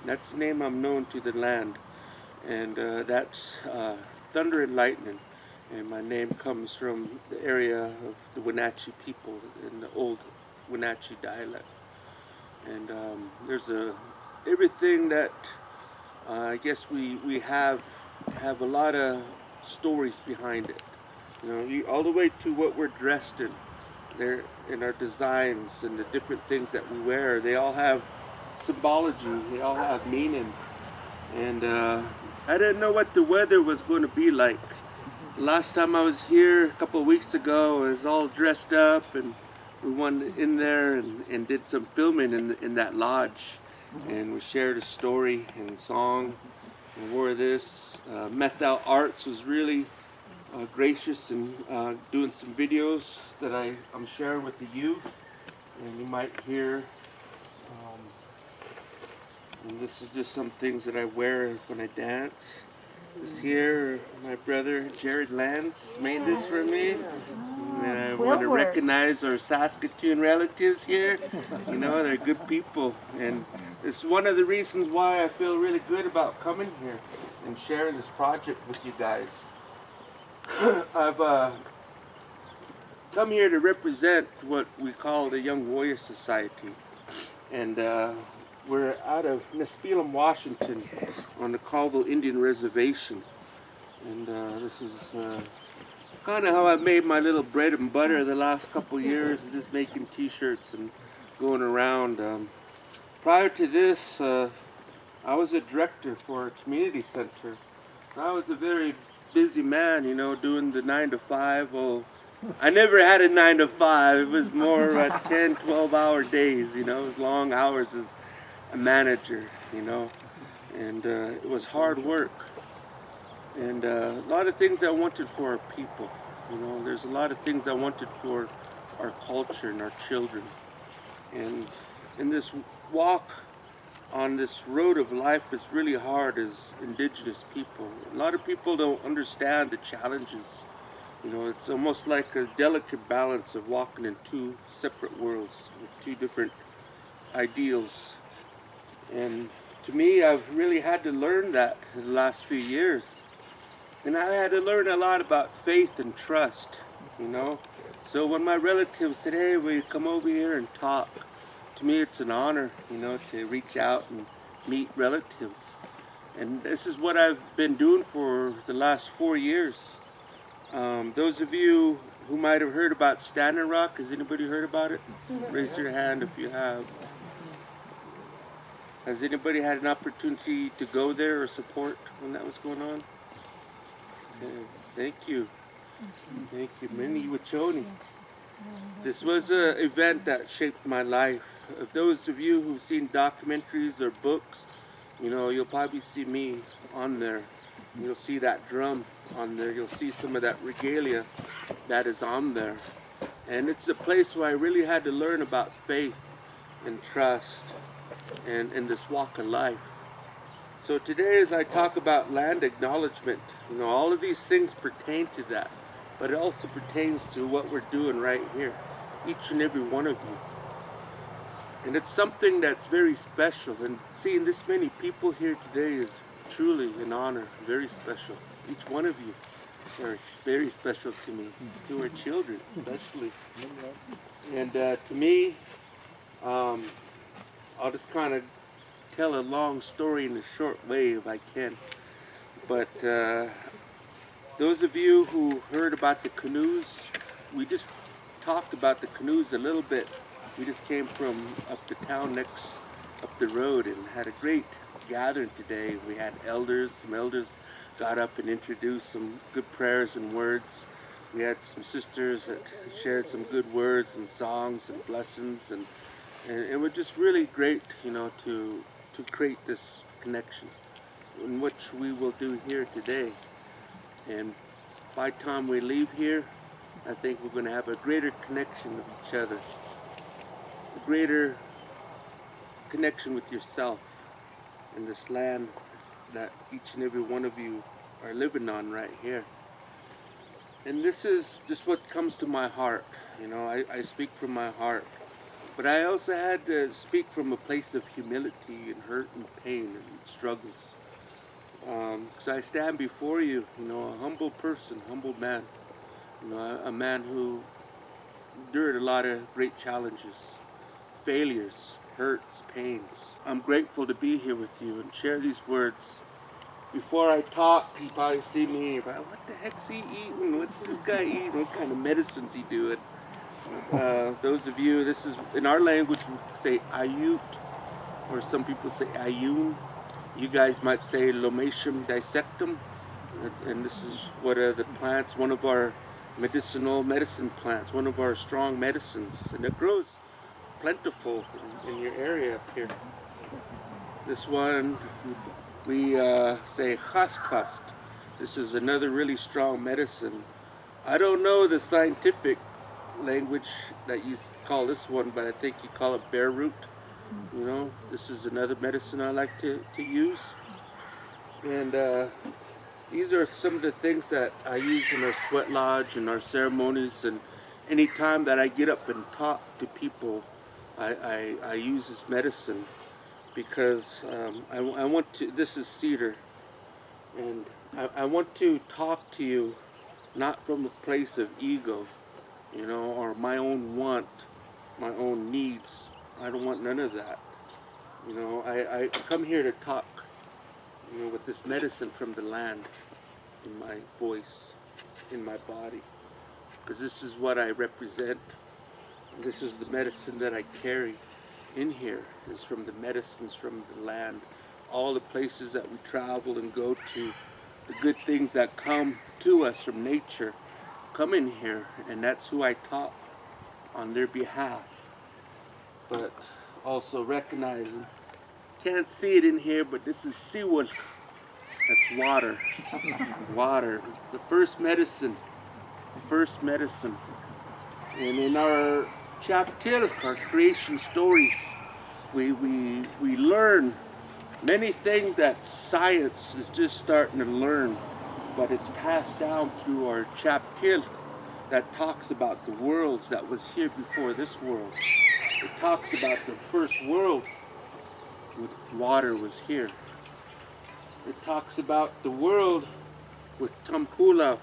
That's the name I'm known to the land. And that's thunder and lightning. And my name comes from the area of the Wenatchee people in the old Wenatchee dialect. And there's everything that I guess we have a lot of stories behind it. All the way to what we're dressed in, there in our designs and the different things that we wear. They all have symbology. They all have meaning. And I didn't know what the weather was going to be like. Last time I was here a couple of weeks ago, I was all dressed up, and we went in there and did some filming in that lodge, and we shared a story and song and wore this. Methow Arts was really gracious and doing some videos that I'm sharing with the youth, and you might hear. And this is just some things that I wear when I dance. This here, my brother Jared Lance made this for me. And I want to recognize our Saskatoon relatives here. They're good people. And it's one of the reasons why I feel really good about coming here and sharing this project with you guys. I've come here to represent what we call the Young Warrior Society. And we're out of Nispelem, Washington, on the Colville Indian Reservation. And this is kind of how I've made my little bread and butter the last couple years, just making t-shirts and going around. Prior to this, I was a director for a community center. I was a very busy man, doing the 9 to 5. Well, I never had a 9 to 5. It was more 10, 12-hour days, It was long hours as a manager, and it was hard work. And a lot of things I wanted for our people, There's a lot of things I wanted for our culture and our children. And in this walk on this road of life, it's really hard as indigenous people. A lot of people don't understand the challenges. It's almost like a delicate balance of walking in two separate worlds with two different ideals. And to me, I've really had to learn that in the last few years. And I had to learn a lot about faith and trust, So when my relatives said, hey, will you come over here and talk? To me, it's an honor, to reach out and meet relatives. And this is what I've been doing for the last 4 years. Those of you who might have heard about Standing Rock, has anybody heard about it? Raise your hand if you have. Has anybody had an opportunity to go there or support when that was going on? Okay, thank you. Thank you. Many Wachoni. This was an event that shaped my life. Those of you who've seen documentaries or books, you'll probably see me on there. You'll see that drum on there. You'll see some of that regalia that is on there. And it's a place where I really had to learn about faith and trust and in this walk of life. So today, as I talk about land acknowledgement, all of these things pertain to that, but it also pertains to what we're doing right here, each and every one of you. And it's something that's very special, and seeing this many people here today is truly an honor, very special. Each one of you are very special to me, to our children especially. And to me, I'll just kind of tell a long story in a short way if I can. But those of you who heard about the canoes, we just talked about the canoes a little bit. We just came from up the town next up the road and had a great gathering today. We had some elders got up and introduced some good prayers and words. We had some sisters that shared some good words and songs and blessings, and it was just really great, to create this connection, in which we will do here today. And by the time we leave here, I think we're going to have a greater connection with each other, a greater connection with yourself in this land that each and every one of you are living on right here. And this is just what comes to my heart. I speak from my heart. But I also had to speak from a place of humility and hurt and pain and struggles. Because I stand before you, a humble person, humble man, a man who endured a lot of great challenges, failures, hurts, pains. I'm grateful to be here with you and share these words. Before I talk, you probably see me and you're like, what the heck's he eating? What's this guy eating? What kind of medicine's he doing? Those of you, this is, in our language, we say ayut, or some people say ayun. You guys might say lomatium dissectum, and this is one of the plants, one of our medicine plants, one of our strong medicines, and it grows plentiful in your area up here. This one, we say haskast. This is another really strong medicine. I don't know the scientific language that you call this one, but I think you call it bear root. This is another medicine I like to use. And these are some of the things that I use in our sweat lodge and our ceremonies, and any time that I get up and talk to people, I use this medicine because I want to, this is cedar, and I want to talk to you not from a place of ego, or my own want, my own needs. I don't want none of that. I come here to talk, with this medicine from the land, in my voice, in my body, because this is what I represent. This is the medicine that I carry in here, is from the medicines from the land. All the places that we travel and go to, the good things that come to us from nature, come in here, and that's who I talk on their behalf. But also recognizing, can't see it in here, but this is seawood. That's water. Water. The first medicine. The first medicine. And in our chapter, our creation stories, we learn many things that science is just starting to learn, but it's passed down through our chapter that talks about the worlds that was here before this world. It talks about the first world with water was here. It talks about the world with Tamkula.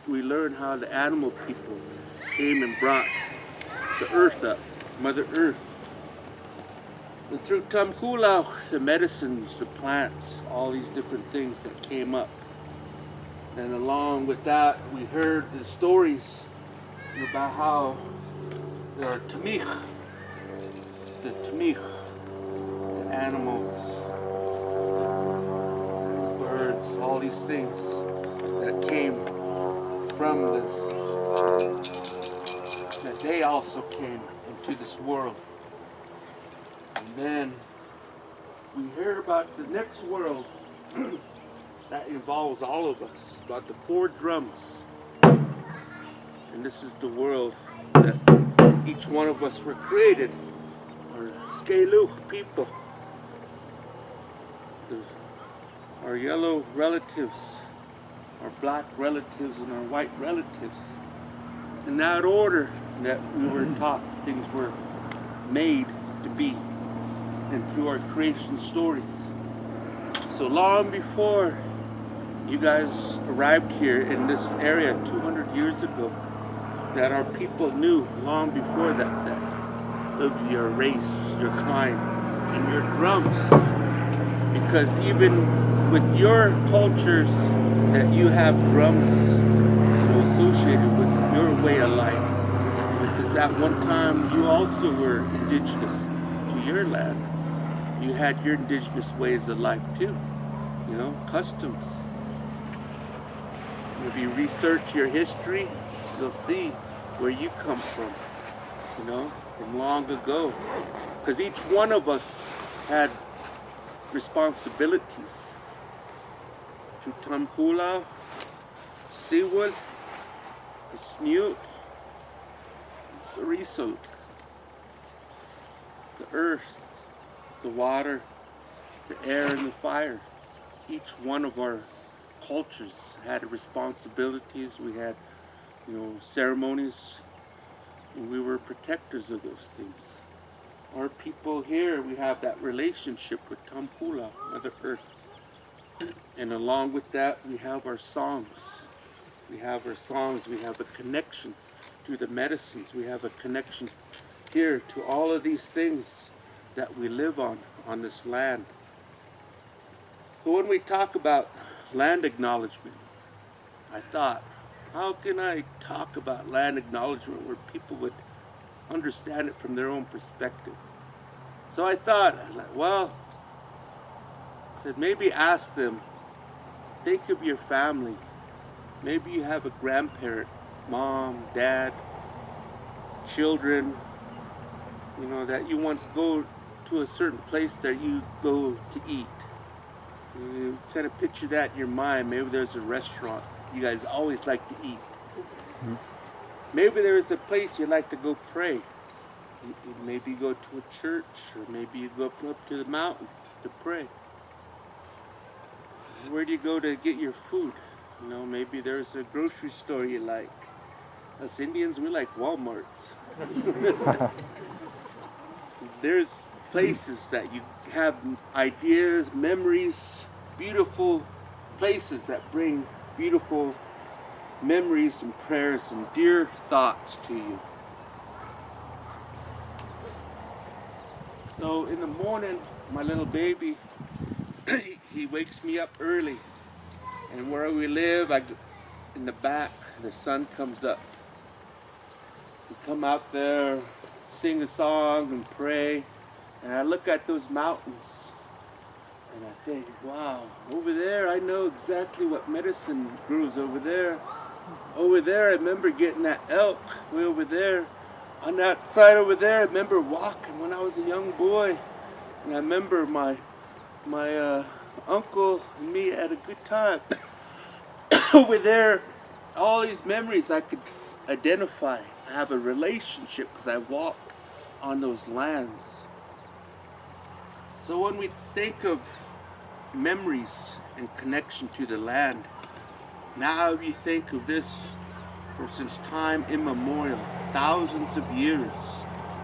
We learn how the animal people came and brought the earth up, Mother Earth. And through Tamkula, the medicines, the plants, all these different things that came up. And along with that, we heard the stories about how there are tamich, the animals, birds, all these things that came from this, that they also came into this world. And then we hear about the next world that involves all of us, about the 4 drums. And this is the world that each one of us were created, our Skaluch people, our yellow relatives, our black relatives, and our white relatives. In that order that we were taught things were made to be, and through our creation stories. So long before you guys arrived here in this area 200 years ago, that our people knew long before that of your race, your kind, and your drums. Because even with your cultures, that you have drums, associated with your way of life. Because at one time you also were indigenous to your land. You had your indigenous ways of life too, customs. If you research your history, you'll see where you come from, from long ago. Because each one of us had responsibilities. To Tamkula, Seawood, the Snoot, the Sarisal, the earth, the water, the air, and the fire. Each one of our cultures had responsibilities. We had, ceremonies, and we were protectors of those things. our people here, we have that relationship with Tampula, Mother Earth. And along with that, we have our songs. We have our songs. We have a connection to the medicines. We have a connection here to all of these things that we live on this land. So when we talk about land acknowledgement, I thought, how can I talk about land acknowledgement where people would understand it from their own perspective? So I thought, well, I said, maybe ask them, think of your family. Maybe you have a grandparent, mom, dad, children, you know, that you want to go to a certain place that you go to eat. You kind of picture that in your mind. Maybe there's a restaurant you guys always like to eat. Mm-hmm. Maybe there's a place you like to go pray. Maybe you go to a church, or maybe you go up to the mountains to pray. Where do you go to get your food? You know, maybe there's a grocery store you like. Us Indians, we like Walmarts. There's places that you have ideas, memories, beautiful places that bring beautiful memories and prayers and dear thoughts to you. So in the morning, my little baby, he wakes me up early. And where we live, in the back, the sun comes up. We come out there, sing a song and pray. And I look at those mountains and I think, wow, over there I know exactly what medicine grows over there. Over there I remember getting that elk way over there. On that side over there I remember walking when I was a young boy. And I remember my uncle and me had a good time. Over there, all these memories I could identify. I have a relationship because I walked on those lands. So when we think of memories and connection to the land, now we think of this since time immemorial, thousands of years,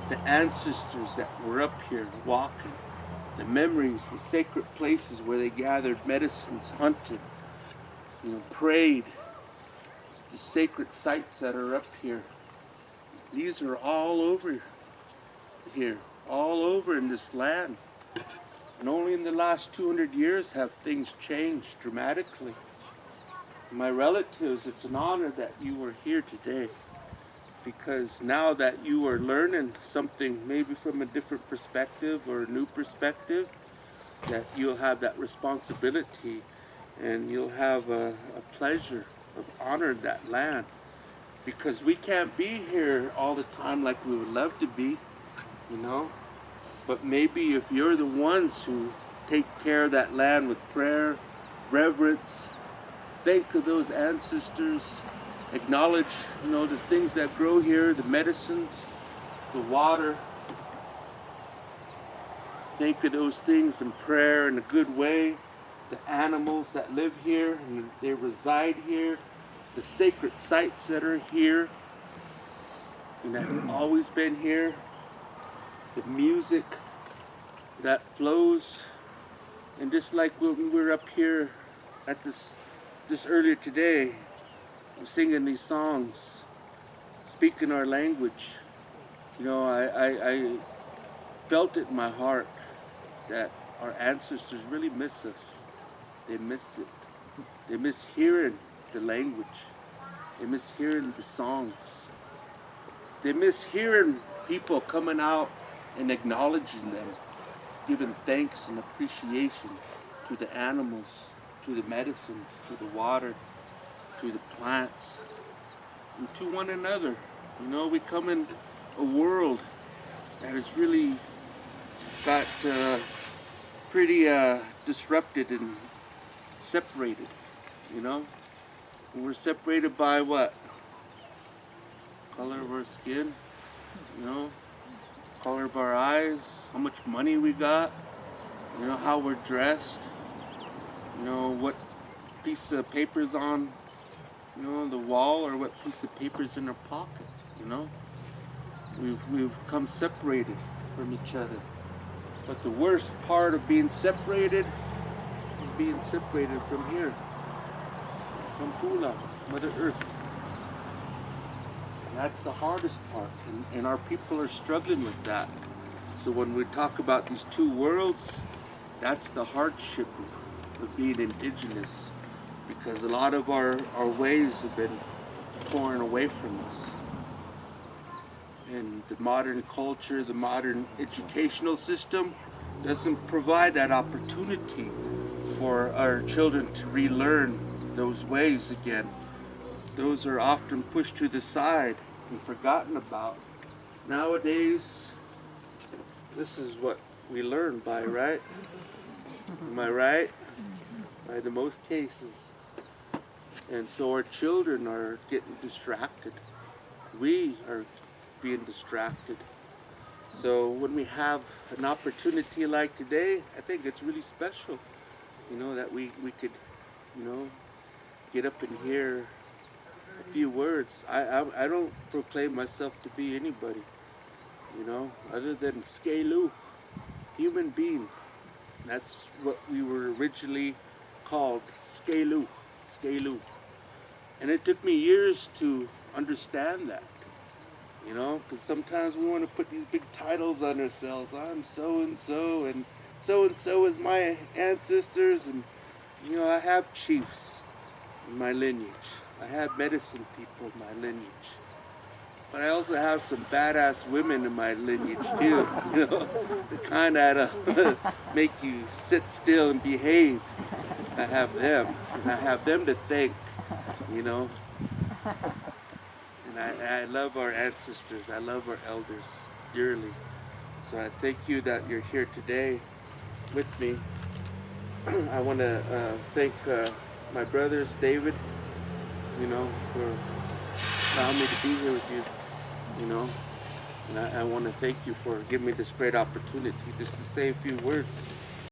the ancestors that were up here walking, the memories, the sacred places where they gathered medicines, hunted, prayed, the sacred sites that are up here. These are all over here, all over in this land. And only in the last 200 years have things changed dramatically. My relatives, it's an honor that you are here today, because now that you are learning something maybe from a different perspective or a new perspective, that you'll have that responsibility and you'll have a pleasure of honoring that land, because we can't be here all the time like we would love to be, but maybe if you're the ones who take care of that land with prayer, reverence, think of those ancestors, acknowledge, the things that grow here, the medicines, the water. Think of those things in prayer in a good way. The animals that live here and they reside here, the sacred sites that are here and that have always been here, the music that flows. And just like when we were up here at this earlier today, singing these songs, speaking our language, I felt it in my heart that our ancestors really miss us. They miss it. They miss hearing the language. They miss hearing the songs. They miss hearing people coming out and acknowledging them, giving thanks and appreciation to the animals, to the medicines, to the water, to the plants, and to one another. We come in a world that has really got pretty disrupted and separated, And we're separated by what? Color of our skin, color of our eyes, how much money we got, how we're dressed, what piece of paper's on, the wall, or what piece of paper's in our pocket, We've come separated from each other. But the worst part of being separated is being separated from here, from Hula, Mother Earth. And that's the hardest part, and our people are struggling with that. So when we talk about these two worlds, that's the hardship of being indigenous, because a lot of our ways have been torn away from us. And the modern culture, the modern educational system doesn't provide that opportunity for our children to relearn those ways again. Those are often pushed to the side and forgotten about. Nowadays, this is what we learn by, right? Am I right? By the most cases. And so our children are getting distracted. We are being distracted. So when we have an opportunity like today, I think it's really special, you know, that we could, you know, get up and hear a few words. I don't proclaim myself to be anybody, you know, other than Skalu, human being. That's what we were originally called, Skalu, Skalu. And it took me years to understand that, you know, because sometimes we want to put these big titles on ourselves. I'm so-and-so is my ancestors, and, you know, I have chiefs in my lineage. I have medicine people in my lineage. But I also have some badass women in my lineage too, you know, the kind that make you sit still and behave. I have them, and I have them to thank, you know. And I love our ancestors, I love our elders dearly. So I thank you that you're here today with me. I want to thank my brothers, David, you know, for allowing me to be here with you, you know. And I want to thank you for giving me this great opportunity just to say a few words.